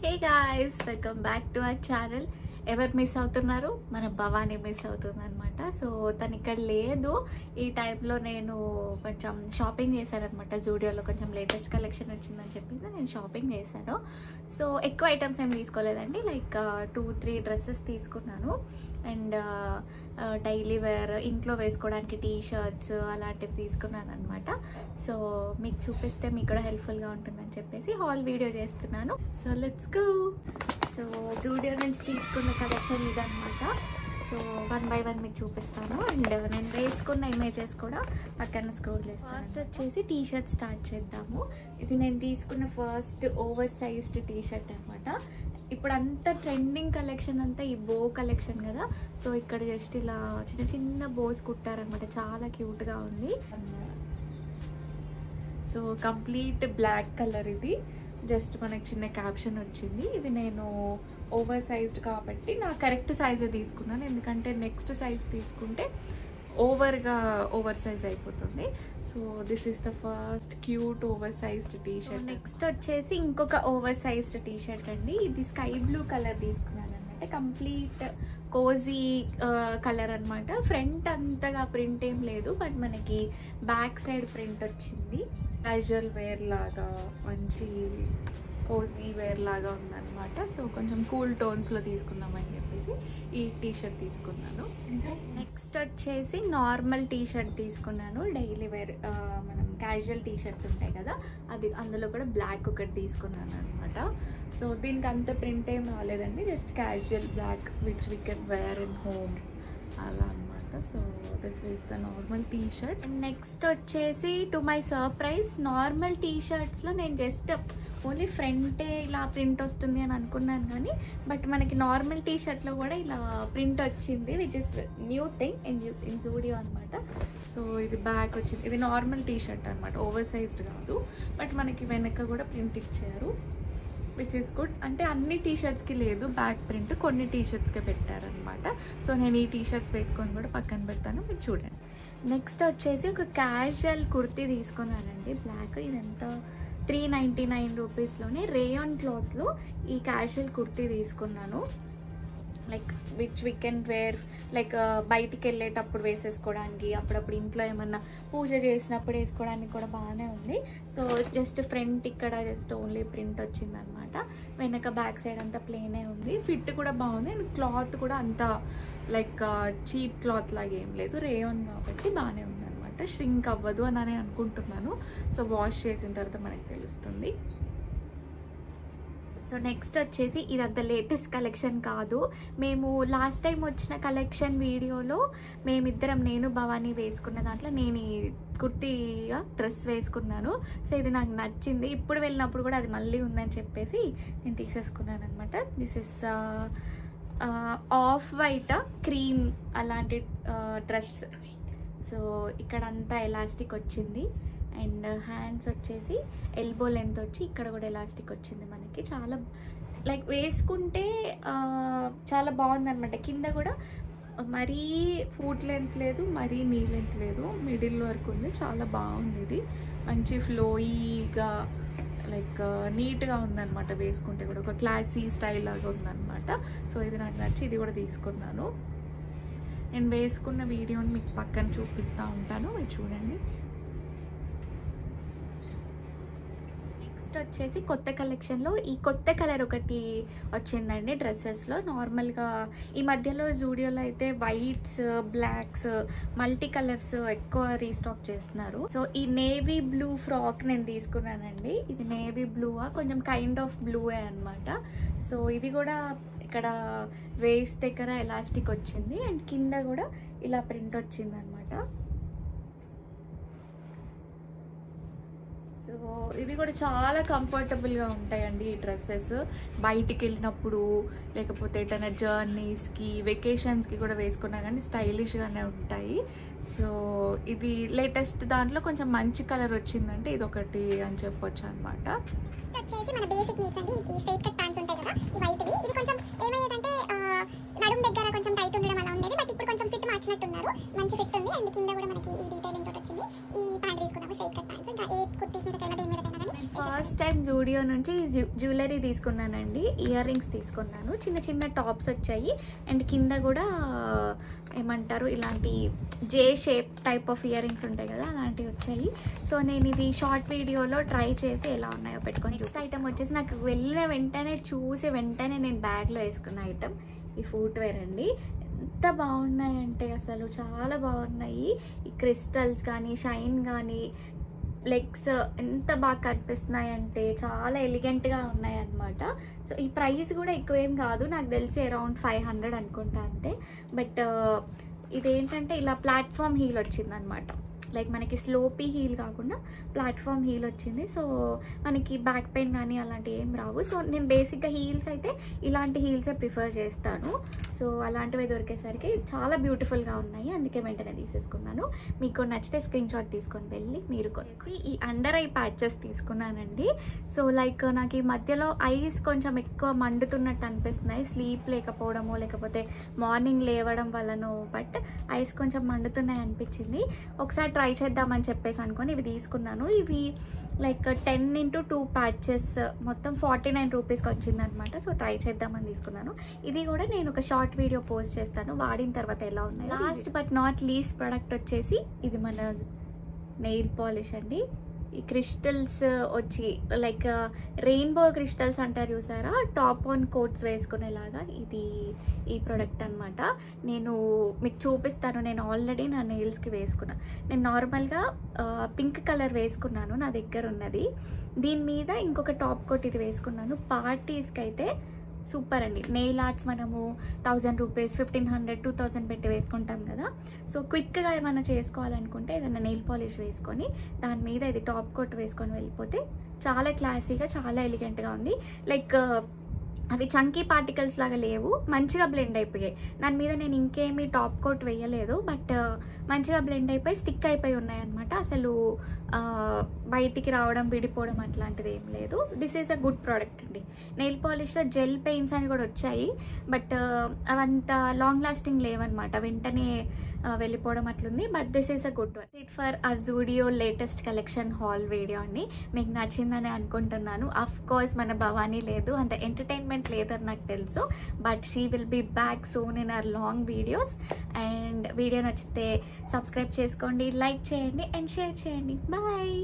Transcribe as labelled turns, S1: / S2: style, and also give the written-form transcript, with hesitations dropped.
S1: Hey guys, welcome back to our channel. ఎవరు miss అవుతున్నారు? మన భవానీ మిస్ అవుతుంది అనమాట. సో తను ఇక్కడ లేదు. ఈ టైంలో నేను కొంచెం షాపింగ్ చేశాను అనమాట. జూడియోలో కొంచెం లేటెస్ట్ కలెక్షన్ వచ్చిందని చెప్పేసి నేను షాపింగ్ చేశాను. సో ఎక్కువ ఐటమ్స్ ఏం తీసుకోలేదండి, లైక్ 2-3 డ్రెస్సెస్ తీసుకున్నాను. అండ్ డైలీ వేర్ ఇంట్లో వేసుకోవడానికి టీ షర్ట్స్ అలాంటివి తీసుకున్నాను అనమాట. సో మీకు చూపిస్తే మీకు కూడా హెల్ప్ఫుల్గా ఉంటుందని చెప్పేసి హాల్ వీడియో చేస్తున్నాను. So let's go. So Zudio నుంచి తీసుకున్న కలెక్షన్ ఇదనమాట. సో 1 by 1 మీకు చూపిస్తాను. అండ్ నేను వేసుకున్న ఇమేజెస్ కూడా పక్కన స్క్రోల్ చేస్తాను. ఫస్ట్ వచ్చేసి టీ షర్ట్ స్టార్ట్ చేద్దాము. ఇది నేను తీసుకున్న first over sized T shirt అనమాట. ఇప్పుడు అంతా ట్రెండింగ్ కలెక్షన్ అంతా ఈ బో కలెక్షన్ కదా. సో ఇక్కడ జస్ట్ ఇలా చిన్న చిన్న బోస్ కుట్టారనమాట. చాలా క్యూట్గా ఉంది. So complete black colour. ఇది జస్ట్ మనకి చిన్న క్యాప్షన్ వచ్చింది. ఇది నేను ఓవర్ సైజ్డ్ కాబట్టి నా కరెక్ట్ సైజే తీసుకున్నాను, ఎందుకంటే నెక్స్ట్ సైజ్ తీసుకుంటే ఓవర్ సైజ్ అయిపోతుంది. So this is the first cute over sized tea shirt. Next వచ్చేసి ఇంకొక ఓవర్ సైజ్డ్ టీ షర్ట్ అండి. ఇది స్కై బ్లూ కలర్ తీసుకున్నాను అనమాట. కంప్లీట్ కోజీ కలర్ అనమాట. ఫ్రంట్ అంతగా ప్రింట్ ఏం లేదు, బట్ మనకి బ్యాక్ సైడ్ ప్రింట్ వచ్చింది. క్యాజువల్ వేర్ లాగా మంచి కోజీ వేర్ లాగా ఉందన్నమాట. సో కొంచెం కూల్ టోన్స్లో తీసుకుందామని చెప్పేసి ఈ టీ షర్ట్ తీసుకున్నాను. నెక్స్ట్ వచ్చేసి నార్మల్ టీ షర్ట్ తీసుకున్నాను. డైలీ వేర్ మనం క్యాజువల్ టీ షర్ట్స్ ఉంటాయి కదా, అది అందులో కూడా బ్లాక్ ఒకటి తీసుకున్నాను అనమాట. సో దీనికి అంత ప్రింట్ ఏం రాలేదండి, just casual black which we can wear in home అలా అనమాట. So this is the normal T shirt. Next వచ్చేసి to my surprise, normal T షర్ట్స్లో నేను జస్ట్ ఓన్లీ ఫ్రంటే ఇలా ప్రింట్ వస్తుంది అని అనుకున్నాను, కానీ బట్ మనకి నార్మల్ టీ షర్ట్లో కూడా ఇలా ప్రింట్ వచ్చింది, which is new thing in Zudio అనమాట. సో ఇది బ్యాక్ వచ్చింది. ఇది నార్మల్ టీ షర్ట్ అనమాట, ఓవర్ సైజ్డ్ కాదు, బట్ మనకి వెనక కూడా ప్రింట్ ఇచ్చారు, విచ్ ఈస్ గుడ్. అంటే అన్ని టీ షర్ట్స్కి లేదు బ్యాక్ ప్రింట్, కొన్ని టీ షర్ట్స్కే పెట్టారనమాట. సో నేను ఈ టీ షర్ట్స్ వేసుకొని కూడా పక్కన పెడతాను, మీరు చూడండి. నెక్స్ట్ వచ్చేసి ఒక క్యాజువల్ కుర్తీ తీసుకున్నానండి, బ్లాక్. ఇదంతా 399 రూపీస్లోనే రేయాన్ క్లాత్లో ఈ క్యాజువల్ కుర్తీ తీసుకున్నాను. Like which we can wear, like బయటికి వెళ్ళేటప్పుడు వేసేసుకోవడానికి, అప్పుడప్పుడు ఇంట్లో ఏమన్నా పూజ చేసినప్పుడు వేసుకోవడానికి కూడా బాగానే ఉంది. సో జస్ట్ ఫ్రంట్ ఇక్కడ జస్ట్ ఓన్లీ ప్రింట్ వచ్చిందనమాట. వెనక బ్యాక్ సైడ్ అంతా ప్లేనే ఉంది. ఫిట్ కూడా బాగుంది. అండ్ క్లాత్ కూడా అంత లైక్ చీప్ క్లాత్ లాగా ఏం లేదు, రేయాన్ కాబట్టి బాగానే ఉంది అనమాట. ష్రింక్ అవ్వదు అని అనుకుంటున్నాను. సో వాష్ చేసిన తర్వాత మనకు తెలుస్తుంది. సో నెక్స్ట్ వచ్చేసి ఇదంతా లేటెస్ట్ కలెక్షన్ కాదు. మేము లాస్ట్ టైం వచ్చిన కలెక్షన్ వీడియోలో మేమిద్దరం, నేను భవానీ వేసుకున్న దాంట్లో నేను ఈ కుర్తీగా డ్రెస్ వేసుకున్నాను. సో ఇది నాకు నచ్చింది. ఇప్పుడు వెళ్ళినప్పుడు కూడా అది మళ్ళీ ఉందని చెప్పేసి నేను తీసేసుకున్నాను అనమాట. This is off white cream అలాంటి డ్రెస్. సో ఇక్కడంతా ఎలాస్టిక్ వచ్చింది. అండ్ హ్యాండ్స్ వచ్చేసి ఎల్బో లెంత్ వచ్చి ఇక్కడ కూడా ఎలాస్టిక్ వచ్చింది మనకి. చాలా లైక్ వేసుకుంటే చాలా బాగుంది అనమాట. కింద కూడా మరీ ఫూట్ లెంత్ లేదు, మరీ నీ లెంత్ లేదు, మిడిల్ వరకు ఉంది. చాలా బాగుంది. ఇది మంచి ఫ్లోయీగా లైక్ నీట్గా ఉందన్నమాట. వేసుకుంటే కూడా ఒక క్లాసీ స్టైల్ లాగా ఉందన్నమాట. సో ఇది నాకు నచ్చి ఇది కూడా తీసుకున్నాను. నేను వేసుకున్న వీడియోని మీకు పక్కన చూపిస్తూ ఉంటాను, మీరు చూడండి. నెక్స్ట్ వచ్చేసి కొత్త కలెక్షన్లో ఈ కొత్త కలర్ ఒకటి వచ్చిందండి డ్రెస్సెస్లో. నార్మల్గా ఈ మధ్యలో జూడియోలో అయితే వైట్స్, బ్లాక్స్, మల్టీ కలర్స్ ఎక్కువ రీస్టాక్ చేస్తున్నారు. సో ఈ నేవీ బ్లూ ఫ్రాక్ నేను తీసుకున్నానండి. ఇది నేవీ బ్లూవా, కొంచెం కైండ్ ఆఫ్ బ్లూవే అనమాట. సో ఇది కూడా ఇక్కడ వేస్ట్ దగ్గర ఎలాస్టిక్ వచ్చింది అండ్ కింద కూడా ఇలా ప్రింట్ వచ్చింది అనమాట. సో ఇది కూడా చాలా కంఫర్టబుల్గా ఉంటాయండి ఈ డ్రెస్సెస్. బయటికి వెళ్ళినప్పుడు, లేకపోతే ఎటైనా జర్నీస్కి, వెకేషన్స్కి కూడా వేసుకున్నా కానీ స్టైలిష్గానే ఉంటాయి. సో ఇది లేటెస్ట్ దాంట్లో కొంచెం మంచి కలర్ వచ్చిందంటే ఇది ఒకటి అని చెప్పొచ్చు అనమాట.
S2: వచ్చేసి మన బేసిక్ నీడ్స్ అండి. ఈ స్ట్రైట్ కట్ ప్యాంట్స్ ఉంటాయి కదా, ఈ వైట్వి. ఇది కొంచెం ఏమయ్యేదంటే నడుం దగ్గర కొంచెం టైట్ ఉండడం అలా ఉండేది, బట్ ఇప్పుడు కొంచెం ఫిట్ మార్చినట్టున్నారు. మంచి ఫిట్ ఉంది. అండ్ కింద కూడా మనకి ఈ డీటెయిలింగ్ తోటి వచ్చింది. ఈ ప్యాంట్ తీసుకున్నాము, స్ట్రైట్ కట్ ప్యాంట్స్. ఇంకా ఏ కుర్తీస్ మీద దేని మీద కానీ
S1: ఫస్ట్ టైం జూడియో నుంచి జ్యువెలరీ తీసుకున్నానండి. ఇయర్ రింగ్స్ తీసుకున్నాను, చిన్న చిన్న టాప్స్ వచ్చాయి అండ్ కింద కూడా ఏమంటారు ఇలాంటి J shape type of earrings ఉంటాయి కదా, అలాంటివి వచ్చాయి. సో నేను ఇది షార్ట్ వీడియోలో ట్రై చేసి ఎలా ఉన్నాయో పెట్టుకొని. నెక్స్ట్ ఐటమ్ వచ్చేసి నాకు వెళ్ళిన వెంటనే చూసి వెంటనే నేను బ్యాగ్లో వేసుకున్న ఐటమ్ ఈ ఫుట్వేర్ అండి. ఎంత బాగున్నాయంటే అసలు చాలా బాగున్నాయి. ఈ క్రిస్టల్స్ కానీ షైన్ కానీ లెగ్స్ ఎంత బాగా కనిపిస్తున్నాయి అంటే చాలా ఎలిగెంట్గా ఉన్నాయి అన్నమాట. సో ఈ ప్రైస్ కూడా ఎక్కువేం కాదు, నాకు తెలిసి అరౌండ్ 500 అనుకుంటా అంతే. బట్ ఇదేంటంటే ఇలా ప్లాట్ఫామ్ హీల్ వచ్చిందనమాట. లైక్ మనకి స్లోపీ హీల్ కాకుండా ప్లాట్ఫామ్ హీల్ వచ్చింది. సో మనకి బ్యాక్ పెయిన్ కానీ అలాంటివి ఏం రావు. సో నేను బేసిక్గా హీల్స్ అయితే ఇలాంటి హీల్సే ప్రిఫర్ చేస్తాను. సో అలాంటివి దొరికేసరికి చాలా బ్యూటిఫుల్గా ఉన్నాయి, అందుకే వెంటనే తీసేసుకున్నాను. మీకు నచ్చితే స్క్రీన్ షాట్ తీసుకొని వెళ్ళి మీరు కొనేసి ఈ అండర్ ఐ ప్యాచెస్ తీసుకున్నానండి. సో లైక్ నాకు ఈ మధ్యలో ఐస్ కొంచెం ఎక్కువ మండుతున్నట్టు అనిపిస్తున్నాయి, స్లీప్ లేకపోవడమో లేకపోతే మార్నింగ్ లేవడం వల్లనో, బట్ ఐస్ కొంచెం మండుతున్నాయి అనిపించింది. ఒకసారి ట్రై చేద్దామని చెప్పేసి అనుకొని ఇవి తీసుకున్నాను. ఇవి లైక్ 10x2 ప్యాచెస్ మొత్తం 49 రూపీస్కి వచ్చిందనమాట. సో ట్రై చేద్దామని తీసుకున్నాను. ఇది కూడా నేను ఒక షార్ట్ వీడియో పోస్ట్ చేస్తాను వాడిన తర్వాత ఎలా ఉన్నాయి. Last but not least product వచ్చేసి ఇది మన నెయిల్ పాలిష్ అండి. ఈ క్రిస్టల్స్ వచ్చి లైక్ రెయిన్బో క్రిస్టల్స్ అంటారు చూసారా, టాప్ ఆన్ కోట్స్ వేసుకునేలాగా ఇది ఈ ప్రోడక్ట్ అనమాట. నేను మీకు చూపిస్తాను. నేను ఆల్రెడీ నా నెయిల్స్కి వేసుకున్నాను. నేను నార్మల్గా పింక్ కలర్ వేసుకున్నాను, నా దగ్గర ఉన్నది. దీని మీద ఇంకొక టాప్ కోట్ ఇది వేసుకున్నాను. పార్టీస్కి అయితే సూపర్ అండి. నెయిల్ ఆర్ట్స్ మనము 1000 రూపీస్, 1500, 2000 పెట్టి వేసుకుంటాం కదా. సో క్విక్గా ఏమైనా చేసుకోవాలనుకుంటే ఏదైనా నెయిల్ పాలిష్ వేసుకొని దాని మీద ఇది టాప్ కోట్ వేసుకొని వెళ్ళిపోతే చాలా క్లాసీగా చాలా ఎలిగెంట్గా ఉంది. లైక్ అవి చంకీ పార్టికల్స్ లాగా లేవు, మంచిగా బ్లెండ్ అయిపోయాయి. దాని మీద నేను ఇంకేమీ టాప్ కోట్ వేయలేదు, బట్ మంచిగా బ్లెండ్ అయిపోయి స్టిక్ అయిపోయి ఉన్నాయన్నమాట. అసలు బయటికి రావడం విడిపోవడం అట్లాంటిది ఏం లేదు. This is a good product అండి. నెయిల్ పాలిష్లో జెల్ పెయింట్స్ అని కూడా వచ్చాయి, బట్ అవంత లాంగ్ లాస్టింగ్ లేవన్నమాట, వెంటనే వెళ్ళిపోవడం అట్లుంది. But this is a good one. It for a Zudio latest collection hall video అండి. మీకు నచ్చిందని అనుకుంటున్నాను. అఫ్ కోర్స్ మన భవానీ లేదు, అంత ఎంటర్టైన్మెంట్ లేదని నాకు తెలుసు, but she will be back soon in our long videos. And video నచ్చితే సబ్స్క్రైబ్ చేసుకోండి, లైక్ చేయండి అండ్ షేర్ చేయండి. బాయ్.